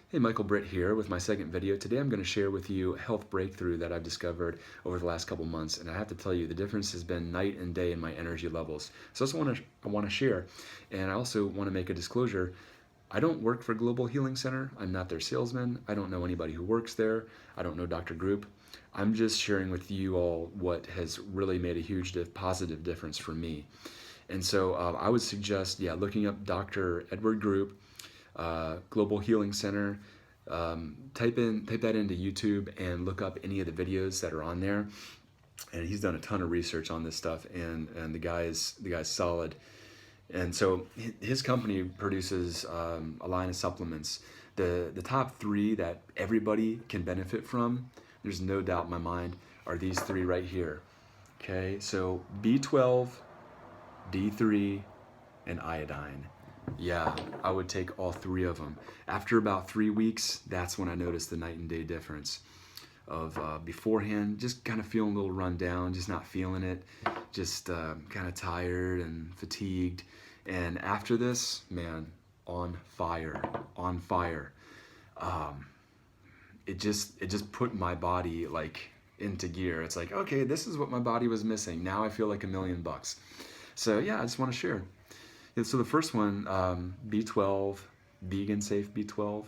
Hey, Michael Britt here with my second video. Today I'm going to share with you a health breakthrough that I've discovered over the last couple months, and I have to tell you the difference has been night and day in my energy levels. So I want to share, and I also want to make a disclosure. I don't work for Global Healing Center. I'm not their salesman. I don't know anybody who works there. I don't know Dr. Group. I'm just sharing with you all what has really made a huge positive difference for me. And so I would suggest, looking up Dr. Edward Group, Global Healing Center. Type that into YouTube and look up any of the videos that are on there. And he's done a ton of research on this stuff, and the guy's solid. And so his company produces a line of supplements. The top three that everybody can benefit from, there's no doubt in my mind, are these three right here. Okay, so B12, D3, and iodine. Yeah, I would take all three of them. After about 3 weeks, that's when I noticed the night and day difference of beforehand, just kind of feeling a little run down, just not feeling it, just kind of tired and fatigued. And after this, man, on fire, on fire. It just put my body like into gear. It's like, okay, this is what my body was missing. Now I feel like $1,000,000. So yeah, I just want to share. And so the first one, B12, vegan safe B12,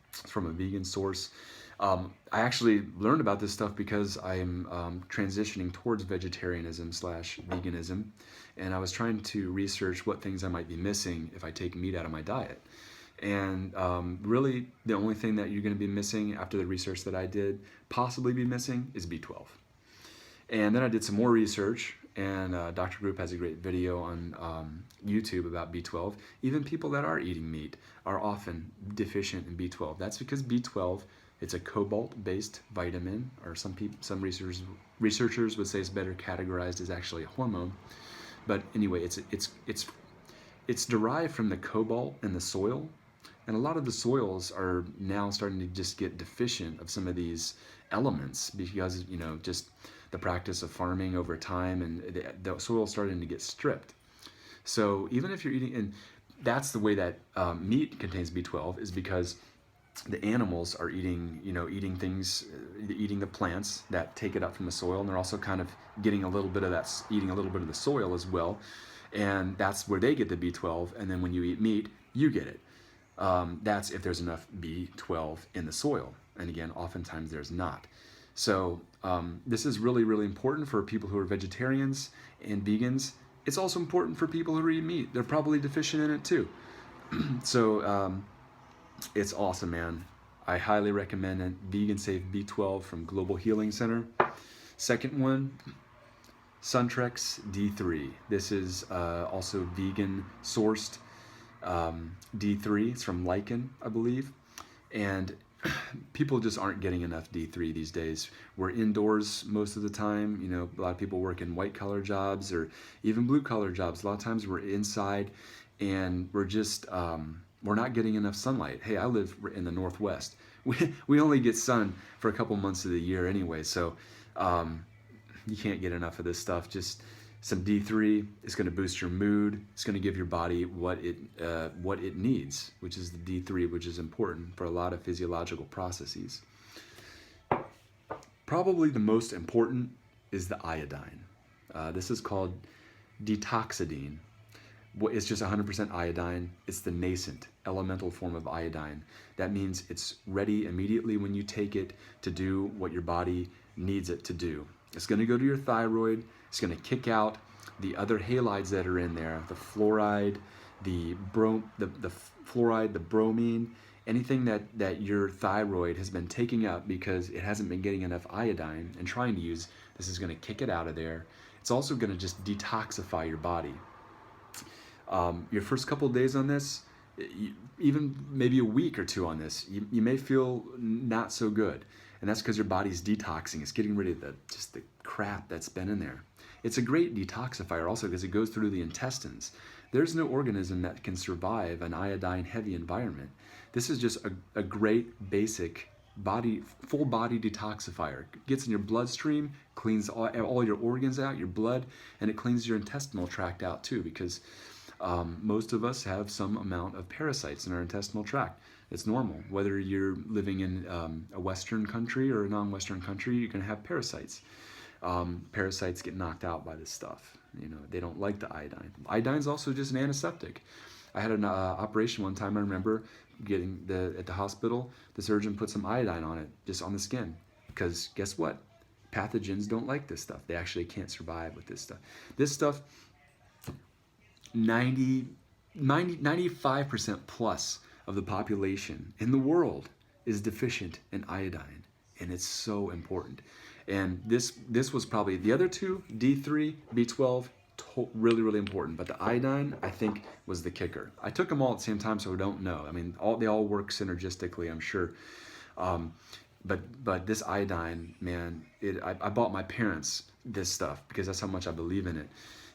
it's from a vegan source. I actually learned about this stuff because I'm transitioning towards vegetarianism slash veganism, and I was trying to research what things I might be missing if I take meat out of my diet. And really, the only thing that you're going to be missing after the research that I did, possibly be missing, is B12. And then I did some more research, and Dr. Group has a great video on YouTube about B12. Even people that are eating meat are often deficient in B12. That's because B12, it's a cobalt-based vitamin, or some researchers would say it's better categorized as actually a hormone. But anyway, it's derived from the cobalt in the soil, and a lot of the soils are now starting to just get deficient of some of these elements because, just the practice of farming over time, and the soil starting to get stripped. So even if you're eating, and that's the way that meat contains B12, is because the animals are eating things, eating the plants that take it up from the soil, and they're also kind of getting a little bit of that, eating a little bit of the soil as well, and that's where they get the B12. And then when you eat meat, you get it. That's if there's enough B12 in the soil, and again, oftentimes there's not. So this is really, really important for people who are vegetarians and vegans. It's also important for people who eat meat. They're probably deficient in it too. So it's awesome, man. I highly recommend it. Vegan Safe B12 from Global Healing Center. Second one, Suntrex D3. This is also vegan sourced D3. It's from Lichen, I believe. And people just aren't getting enough D3 these days. We're indoors most of the time. A lot of people work in white collar jobs or even blue collar jobs. A lot of times we're inside, and we're just we're not getting enough sunlight. Hey, I live in the Northwest. We only get sun for a couple months of the year anyway, so you can't get enough of this stuff. Just some D3 is going to boost your mood. It's going to give your body what it needs, which is the D3, which is important for a lot of physiological processes. Probably the most important is the iodine. This is called detoxidine. It's just 100% iodine. It's the nascent elemental form of iodine. That means it's ready immediately when you take it to do what your body needs it to do. It's going to go to your thyroid. It's going to kick out the other halides that are in there, the fluoride, the fluoride, the bromine, anything that your thyroid has been taking up because it hasn't been getting enough iodine and trying to use. This is going to kick it out of there. It's also going to just detoxify your body. Your first couple of days on this, even maybe a week or two on this, you may feel not so good. And that's because your body's detoxing. It's getting rid of the crap that's been in there. It's a great detoxifier also because it goes through the intestines. There's no organism that can survive an iodine-heavy environment. This is just a great basic full body detoxifier. It gets in your bloodstream, cleans all your organs out, your blood, and it cleans your intestinal tract out too, because Most of us have some amount of parasites in our intestinal tract. It's normal. Whether you're living in a Western country or a non-Western country, you're going to have parasites. Parasites get knocked out by this stuff. You know, they don't like the iodine. Iodine's also just an antiseptic. I had an operation one time. I remember getting at the hospital. The surgeon put some iodine on it, just on the skin, because guess what? Pathogens don't like this stuff. They actually can't survive with this stuff. This stuff, 95% plus of the population in the world is deficient in iodine, and it's so important. And this was probably the other two, D3, B12, really, really important. But the iodine, I think, was the kicker. I took them all at the same time, so I don't know. I mean, they all work synergistically, I'm sure. But this iodine, man, I bought my parents this stuff because that's how much I believe in it.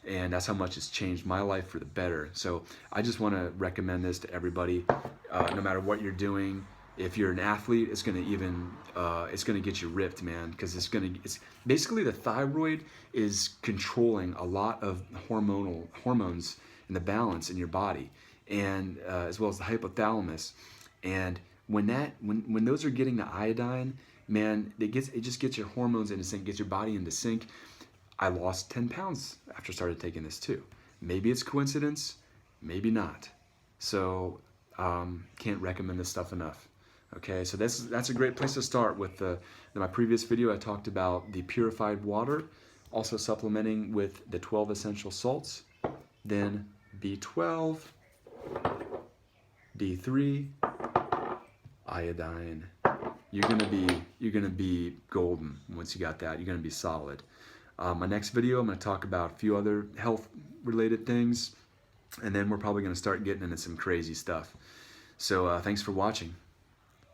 And that's how much it's changed my life for the better. So I just want to recommend this to everybody, no matter what you're doing. If you're an athlete, it's gonna get you ripped, man, because it's basically the thyroid is controlling a lot of hormones and the balance in your body, and as well as the hypothalamus. And when those are getting the iodine, man, it just gets your hormones into sync, gets your body into sync. I lost 10 pounds after I started taking this too. Maybe it's coincidence, maybe not. So can't recommend this stuff enough. Okay, so that's a great place to start with. My previous video, I talked about the purified water, also supplementing with the 12 essential salts, then B12, D3, iodine. You're gonna be golden once you got that. You're gonna be solid. My next video, I'm gonna talk about a few other health-related things, and then we're probably gonna start getting into some crazy stuff. So thanks for watching.